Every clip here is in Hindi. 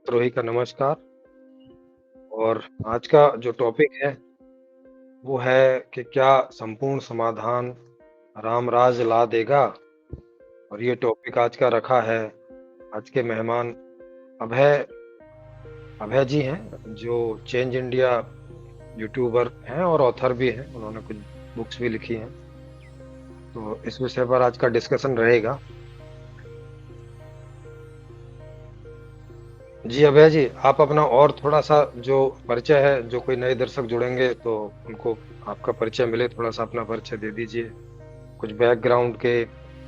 द्रोही का नमस्कार। और आज का जो टॉपिक है वो है कि क्या संपूर्ण समाधान राम राज ला देगा। और ये टॉपिक आज का रखा है। आज के मेहमान अभय अभय जी हैं, जो चेंज इंडिया यूट्यूबर हैं और ऑथर भी हैं। उन्होंने कुछ बुक्स भी लिखी हैं, तो इस विषय पर आज का डिस्कशन रहेगा। जी अभय जी, आप अपना और थोड़ा सा जो परिचय है, जो कोई नए दर्शक जुड़ेंगे तो उनको आपका परिचय मिले, थोड़ा सा अपना परिचय दे दीजिए। कुछ बैकग्राउंड के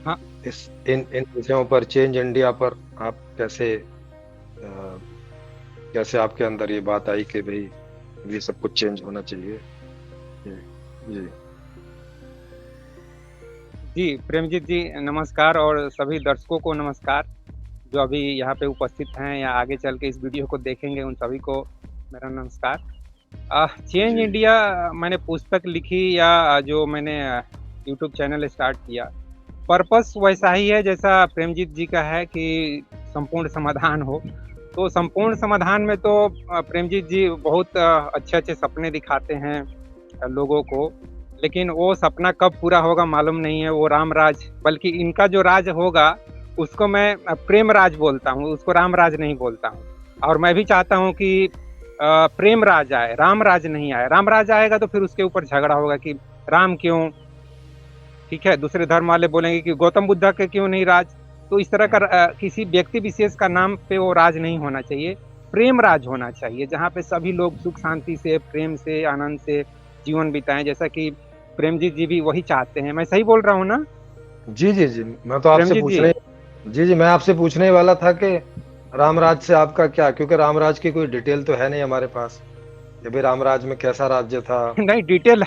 हाँ इस इन इन विषयों पर, चेंज इंडिया पर आप कैसे कैसे आपके अंदर ये बात आई कि भाई ये सब कुछ चेंज होना चाहिए। जी जी। जी, प्रेमजीत जी नमस्कार और सभी दर्शकों को नमस्कार, जो अभी यहाँ पे उपस्थित हैं या आगे चल के इस वीडियो को देखेंगे उन सभी को मेरा नमस्कार। चेंज जी इंडिया मैंने पुस्तक लिखी या जो मैंने यूट्यूब चैनल स्टार्ट किया, पर्पस वैसा ही है जैसा प्रेमजीत जी का है कि संपूर्ण समाधान हो। तो संपूर्ण समाधान में तो प्रेमजीत जी बहुत अच्छे-अच्छे सपने दिखाते हैं लोगों को, लेकिन वो सपना कब पूरा होगा मालूम नहीं है। वो राम राज, बल्कि इनका जो राज होगा उसको मैं प्रेम राज बोलता हूँ, उसको राम राज नहीं बोलता हूँ। और मैं भी चाहता हूँ कि प्रेम राज आए, राम राज नहीं आए। राम राज आएगा तो फिर उसके ऊपर झगड़ा होगा कि राम क्यों, ठीक है, दूसरे धर्म वाले बोलेंगे कि गौतम बुद्ध के क्यों नहीं राज। तो इस तरह का किसी व्यक्ति विशेष का नाम पे वो राज नहीं होना चाहिए, प्रेम राज होना चाहिए, जहाँ पे सभी लोग सुख शांति से, प्रेम से, आनंद से जीवन बिताएं, जैसा कि प्रेमजीत जी भी वही चाहते हैं। मैं सही बोल रहा हूँ ना जी जी जी। मैं तो आपसे प्रेमजीत जी? पूछने जी जी, मैं आपसे पूछने ही वाला था कि रामराज से आपका क्या, क्योंकि रामराज की कोई डिटेल तो है नहीं हमारे पास कि भाई रामराज में कैसा राज्य था। नहीं, डिटेल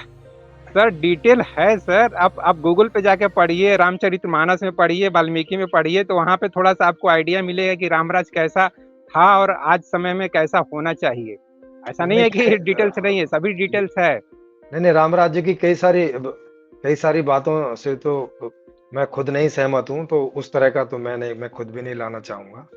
सर, डिटेल है सर। आप गूगल पे जाके पढ़िए, रामचरितमानस में पढ़िए, वाल्मीकि में पढ़िए, तो वहाँ पे थोड़ा सा आपको आइडिया मिलेगा कि रामराज कैसा था और आज समय में कैसा होना चाहिए। ऐसा नहीं नहीं है कि डिटेल्स नहीं है, सभी डिटेल्स है। नहीं नहीं, राम राज्य की कई सारी बातों से तो मैं खुद नहीं सहमत हूँ, तो उस तरह का तो मैं खुद भी नहीं लाना चाहूंगा।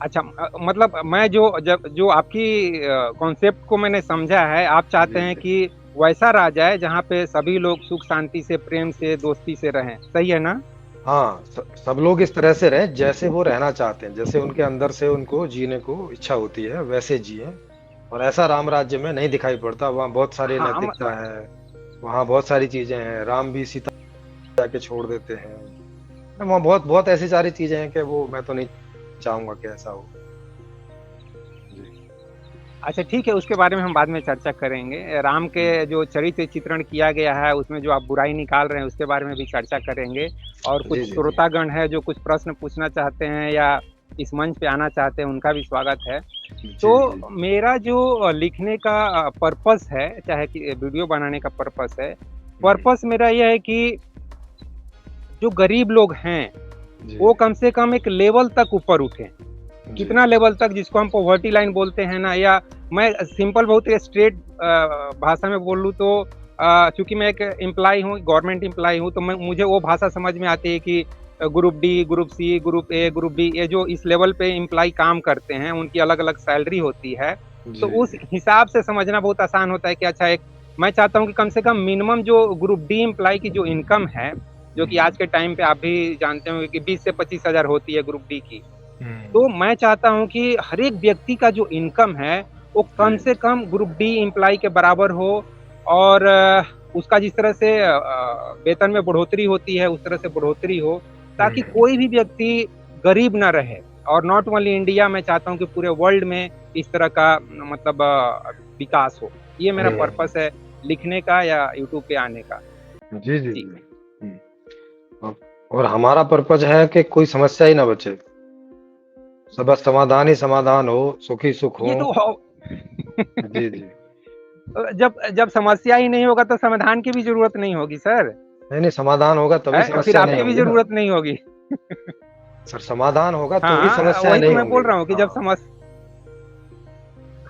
अच्छा, मतलब मैं जो आपकी कॉन्सेप्ट को मैंने समझा है, आप चाहते जी हैं जी। कि वैसा राज है जहाँ पे सभी लोग सुख शांति से, प्रेम से, दोस्ती से रहें, सही है ना? हाँ, सब लोग इस तरह से रहें जैसे वो रहना चाहते हैं, जैसे उनके अंदर से उनको जीने को इच्छा होती है वैसे जिए। और ऐसा राम राज्य में नहीं दिखाई पड़ता। वहाँ बहुत सारी हाँ, नैतिकता है, वहाँ बहुत सारी चीजें हैं। राम भी सीता के छोड़ देते हैं। वहाँ बहुत बहुत ऐसी सारी चीजें हैं कि वो मैं तो नहीं चाहूंगा कि ऐसा हो। जी अच्छा ठीक है, उसके बारे में हम बाद में चर्चा करेंगे। राम के जो चरित्र चित्रण किया गया है, उसमें जो आप बुराई निकाल रहे हैं, उसके बारे में भी चर्चा करेंगे। और कुछ जी जी जी श्रोतागण है जो कुछ प्रश्न पूछना चाहते हैं या इस मंच पे आना चाहते हैं, उनका भी स्वागत है। जी जी। तो मेरा जो लिखने का पर्पस है, चाहे कि वीडियो बनाने का पर्पस है, पर्पस मेरा ये है कि जो गरीब लोग हैं, जी वो कम से कम एक लेवल तक ऊपर उठें। जी कितना लेवल तक, जिसको हम पॉवर्टी लाइन बोलते हैं ना, या मैं सिंपल बहुत स्ट्रेट भाषा में बोलूँ तो चूंकि मैं एक एम्प्लॉय हूँ, गवर्नमेंट एम्प्लॉय हूँ, तो मुझे वो भाषा समझ में आती है कि group D, group C, group A, group B, ये जो इस लेवल पे एम्प्लॉय काम करते हैं, उनकी अलग अलग सैलरी होती है। तो जी उस हिसाब से समझना बहुत आसान होता है कि अच्छा, एक मैं चाहता हूँ कि कम से कम मिनिमम जो ग्रुप डी एम्प्लॉय की जो इनकम है, जो कि आज के टाइम पे आप भी जानते होंगे कि 20 से 25 हजार होती है ग्रुप डी की। तो मैं चाहता हूँ कि हर एक व्यक्ति का जो इनकम है, वो कम जी से कम ग्रुप डी एम्प्लॉय के बराबर हो। और उसका जिस तरह से वेतन में बढ़ोतरी होती है, उस तरह से बढ़ोतरी हो, ताकि कोई भी व्यक्ति गरीब ना रहे। और नॉट ओनली इंडिया, मैं चाहता हूँ कि पूरे वर्ल्ड में इस तरह का मतलब विकास हो। ये मेरा पर्पस है लिखने का या यूट्यूब पे आने का। जी जी जी। जी। और हमारा पर्पज है कि कोई समस्या ही ना बचे, सब समाधान ही समाधान हो, सुखी सुख हो। ये तो हो। जी जी। जब जब समस्या ही नहीं होगा तो समाधान की भी जरूरत नहीं होगी सर। नहीं नहीं, समाधान होगा तभी है, फिर समस्या नहीं आपकी भी होगी ना। जरूरत नहीं होगी। सर, समाधान होगा तो ही हाँ, समस्याएं वही तो नहीं मैं बोल होंगी। रहा हूँ कि हाँ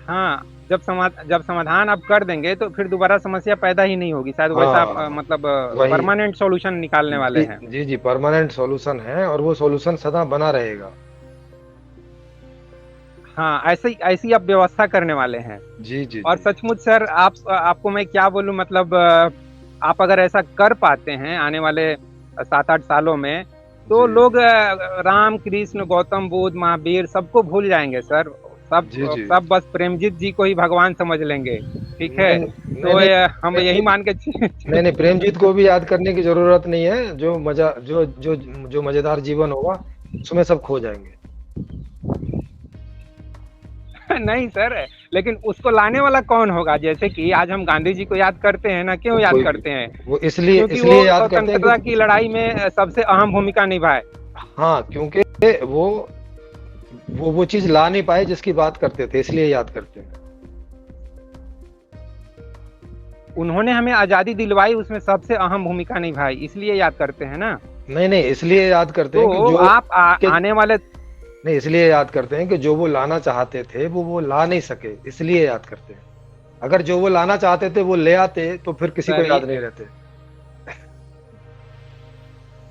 हाँ, जब समाधान आप कर देंगे तो फिर दोबारा समस्या पैदा ही नहीं होगी शायद। वैसा आप हाँ। मतलब वही। परमानेंट सॉल्यूशन निकालने वाले जी हैं। जी जी, परमानेंट सॉल्यूशन है और वो सॉल्यूशन सदा बना रहेगा। हाँ, ऐसी ऐसी आप व्यवस्था करने वाले हैं। जी, जी, और जी। सचमुच सर आपको मैं क्या बोलूँ, मतलब आप अगर ऐसा कर पाते हैं आने वाले 7-8 सालों में, तो जी, लोग राम, कृष्ण, गौतम बुद्ध, महावीर सबको भूल जाएँगे सर। जी, जी। सब बस प्रेमजीत जी को ही भगवान समझ लेंगे, ठीक है? नहीं, नहीं, तो नहीं, हम यही प्रेमजीत मान के नहीं, नहीं, प्रेमजीत को भी याद करने की ज़रूरत नहीं है, जो मज़ेदार जीवन होगा, उसमें सब खो जाएँगे। नहीं सर, लेकिन उसको लाने वाला कौन होगा? जैसे कि आज हम गांधी जी को याद करते हैं ना, वो क्यों याद कोई भी करते हैं? वो इसलिए क्योंकि वो इसलिए याद करते हैं स्वतंत्रता क्योंकि की लड़ाई में सबसे अहम भूमिका निभाए। हाँ, क्योंकि वो वो चीज़ ला नहीं पाए जिसकी बात करते थे, इसलिए याद करते हैं। उन्होंने हमें आज़ादी दिलवाई, उसमें सबसे अहम भूमिका निभाई, इसलिए याद करते हैं ना। नहीं, नहीं, इसलिए याद करते हैं कि तो जो आप कि आने वाले नहीं, इसलिए याद करते हैं कि जो वो लाना चाहते थे, वो ला नहीं सके, इसलिए याद करते हैं। अगर जो वो लाना चाहते थे, वो ले आते, तो फिर किसी को सर याद ये नहीं रहते।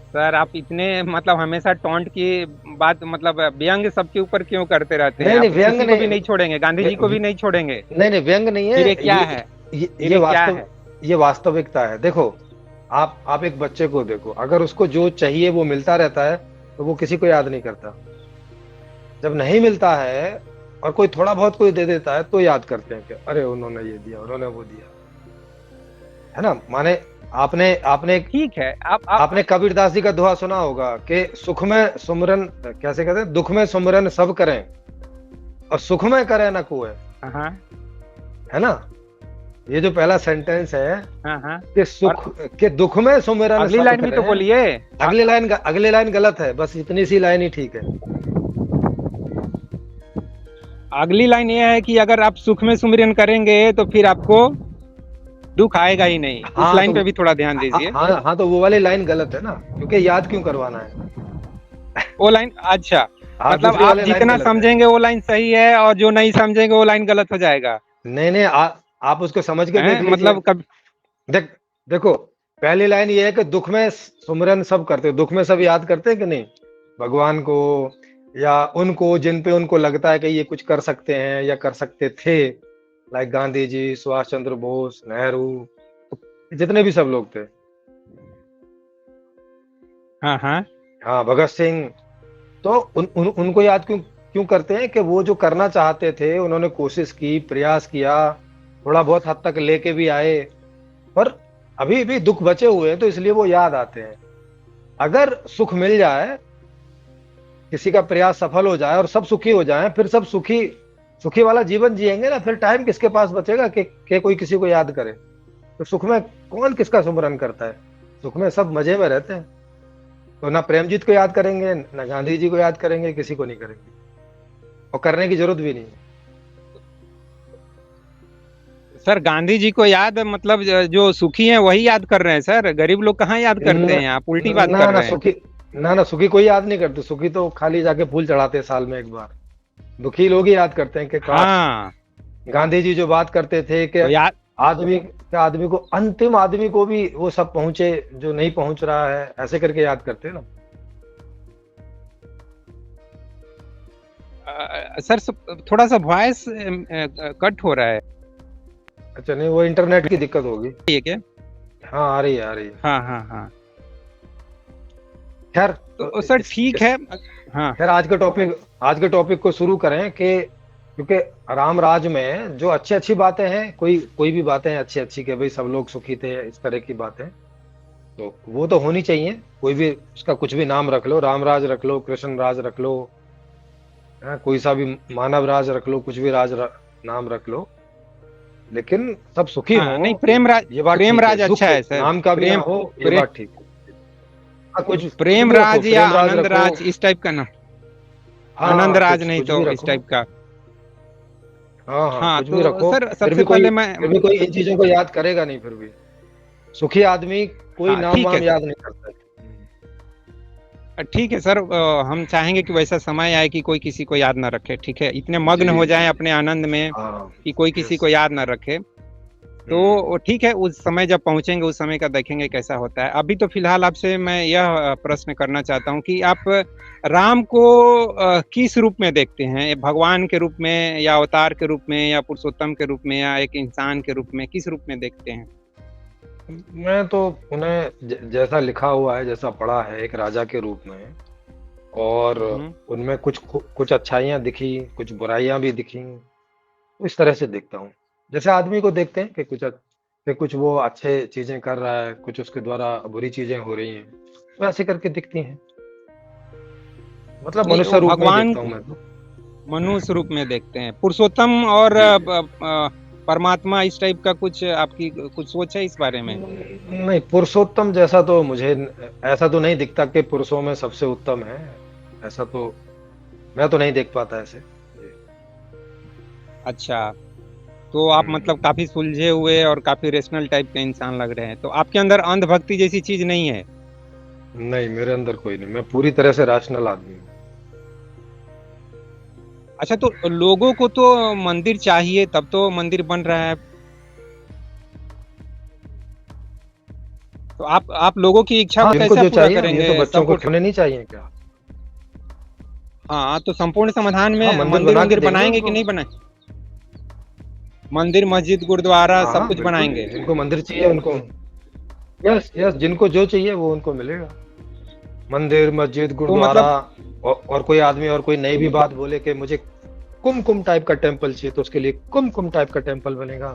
सर आप इतने मतलब हमेशा टॉन्ट की बात, मतलब व्यंग्य सबके ऊपर क्यों करते रहते हैं? नहीं, नहीं, आप व्यंग किसी को भी नहीं नहीं छोड़ेंगे, गांधी जी को भी नहीं छोड़ेंगे। नहीं, नहीं, व्यंग नहीं फिर ये है। क्या है? फिर ये ये क्या वास्तव है? ये वास्तविकता है। देखो, आप एक बच्चे को देखो, अगर उसको जो चाहिए वो मिलता रहता है, तो वो किसी को याद नहीं करता। जब नहीं मिलता है और कोई थोड़ा बहुत कोई दे देता है, तो याद करते हैं कि अरे उन्होंने ये दिया, उन्होंने वो दिया। है ना? माने आपने आपने ठीक है, आप आपने कबीरदास जी का दोहा सुना होगा कि सुख में सुमरन कैसे कहते हैं? दुख में सुमरन सब करें और सुख में करे ना कोय। हाँ, है ना? ये जो पहला सेंटेंस है हाँ, हाँ। कि और सुख के दुख में सुमिरन अगली सब लाइन भी तो करें। बोलिए। अगली लाइन गलत है, बस इतनी सी लाइन ही ठीक है। अगली लाइन ये है कि अगर आप सुख में सुमिरन करेंगे तो फिर आपको दुख आएगा ही नहीं। उस हाँ लाइन तो पे भी थोड़ा ध्यान दीजिए। हाँ तो वो वाली लाइन गलत है ना, क्योंकि याद क्यों करवाना है? वो लाइन अच्छा, हाँ, मतलब दूसरी आप वाली लाइन जितना गलत है। समझेंगे वो लाइन सही है, और जो नहीं समझेंगे वो लाइन गलत हो जाएगा। नहीं, नहीं, आप उसको समझ के देख हैं लीजिए। मतलब कब देख देखो, पहली लाइन ये है कि दुख में सुमिरन सब करते हैं। दुख में सब याद करते हैं कि नहीं? भगवान को या उनको जिन पे उनको लगता है कि ये कुछ कर सकते हैं या कर सकते थे, लाइक गांधी जी, सुभाष चंद्र बोस, नेहरू, जितने भी सब लोग थे। हाँ, हाँ। हाँ, भगत सिंह। तो उनको याद क्यों क्यों करते हैं कि वो जो करना चाहते थे, उन्होंने कोशिश की, प्रयास किया, थोड़ा बहुत हद तक लेके भी आए, पर अभी भी दुख बचे हुए हैं, तो इसलिए वो याद आते हैं। अगर सुख मिल जाए, किसी का प्रयास सफल हो जाए और सब सुखी हो जाएं, फिर सब सुखी सुखी वाला जीवन जिएंगे ना, फिर टाइम किसके पास बचेगा कि कोई किसी को याद करे? तो सुख में कौन किसका सुमरन करता है? सुख में सब मजे में रहते हैं। तो ना प्रेमजीत को याद करेंगे, ना गांधी जी को याद करेंगे, किसी को नहीं करेंगे, और करने की जरूरत भी नहीं है। सर गांधी जी को याद, मतलब जो सुखी हैं वही याद कर रहे हैं सर, गरीब लोग कहाँ याद करते न, हैं? आप उल्टी बात ना कर ना रहे हैं। सुखी ना सुखी कोई याद नहीं करते। सुखी तो खाली जाके फूल चढ़ाते हैं साल में एक बार। दुखी लोग ही याद करते हैं कि काश हाँ, गांधी जी जो बात करते थे कि तो याद आदमी को, अंतिम आदमी को भी वो सब पहुंचे जो नहीं पहुंच रहा है, ऐसे करके याद करते हैं ना। सर थोड़ा सा वॉइस कट हो रहा है। अच्छा, नहीं, वो इंटरनेट की दिक्कत होगी। ये क्या? हाँ, आ रही है, आ रही है। हाँ, हाँ, हाँ। खैर, तो सर ठीक है। हाँ, खैर आज के टॉपिक को शुरू करें कि क्योंकि राम राज में जो अच्छी अच्छी बातें हैं, कोई भी बातें हैं अच्छी अच्छी, कि भाई सब लोग सुखी थे, इस तरह की बातें, तो वो तो होनी चाहिए। कोई भी उसका कुछ भी नाम रख लो, राम राज रख लो, कृष्ण राज रख लो, कोई सा भी मानव राज रख लो, कुछ भी नाम रख लो, लेकिन सब सुखी हाँ। हो, नहीं, ये बात प्रेम ठीक है। राज दुख अच्छा है सर। नाम का भी ना प्रेम हो, ये प्रेम बात ठीक है। कुछ कुछ प्रेम भी रखो, राज या प्रेम राज आनंद रखो। राज, इस टाइप का ना। हाँ, आनंद हाँ, राज कुछ नहीं कुछ तो भी इस रखो। टाइप का। हाँ, हाँ, हाँ, कुछ भी तो रखो। सर सबसे पहले मैं फिर भी कोई इन चीजों को याद करेगा नहीं। फिर भी सुखी आदमी कोई हाँ, नाम ठीक है वाम सर। याद नहीं करता है। ठीक है सर, हम चाहेंगे कि वैसा समय आए कि कोई किसी को याद ना रखे, ठीक है? इतने मग्न जी, हो जी। जाएं अपने आनंद में हाँ, कि कोई किसी यस। को याद ना रखे। तो ठीक है, उस समय जब पहुंचेंगे उस समय का देखेंगे कैसा होता है। अभी तो फिलहाल आपसे मैं यह प्रश्न करना चाहता हूं कि आप राम को किस रूप में देखते हैं? भगवान के रूप में या अवतार के रूप में या पुरुषोत्तम के रूप में या एक इंसान के रूप में, किस रूप में देखते हैं? मैं तो उन्हें जैसा लिखा हुआ है, जैसा पढ़ा है, एक राजा के रूप में, और हुँ। उनमें कुछ अच्छाइयाँ दिखी, कुछ बुराइयाँ भी दिखी, तो इस तरह से देखता हूँ। जैसे आदमी को देखते हैं कि कुछ वो अच्छे चीज़ें कर रहा है, कुछ उसके द्वारा बुरी चीज़ें हो रही हैं, वैसे करके दिखती हैं। मतलब नहीं, मनुष्य वो रूप में ही भगवान देखता हूँ मैं तो। मनुष्य रूप में देखते हैं। पुरुषोत्तम और जी, जी। परमात्मा इस टाइप का कुछ आपकी कुछ सोच है इस बारे में? नहीं, पुरुषोत्तम जैसा तो मुझे ऐसा तो नहीं दिखता कि पुरुषों में सबसे उत्तम है। ऐसा तो मैं तो नहीं देख पाता ऐसे। जी। अच्छा, तो आप हुँ। मतलब काफ़ी सुलझे हुए और काफ़ी रेशनल टाइप के इंसान लग रहे हैं। तो आपके अंदर अंधभक्ति जैसी चीज़ नहीं है? नहीं, मेरे अंदर कोई नहीं, मैं पूरी तरह से रैशनल आदमी हूँ। अच्छा, तो लोगों को तो मंदिर चाहिए तब तो मंदिर बन रहा है। तो आप लोगों की इच्छा हाँ, को जिनको कैसे जो पूरा चाहिए, अब ये तो करेंगे? बच्चों को खिलौने नहीं चाहिए क्या? हाँ, तो संपूर्ण समाधान हाँ, में मंदिर बना के मंदिर-वंदिर देंगे बनाएँगे कि उनको। नहीं बनाएँ? मंदिर, मस्जिद, गुरुद्वारा हाँ, सब हाँ, कुछ बिल्कुल, बनाएँगे? जिनको मंदिर चाहिए उनको यस, यस, जिनको जो चाहिए वो उनको मिलेगा। मंदिर, मस्जिद, तो गुरुद्वारा, मतलब और कोई आदमी और कोई नई भी बात बोले कि मुझे कुमकुम टाइप का टेम्पल चाहिए, तो उसके लिए कुमकुम टाइप का टेम्पल बनेगा।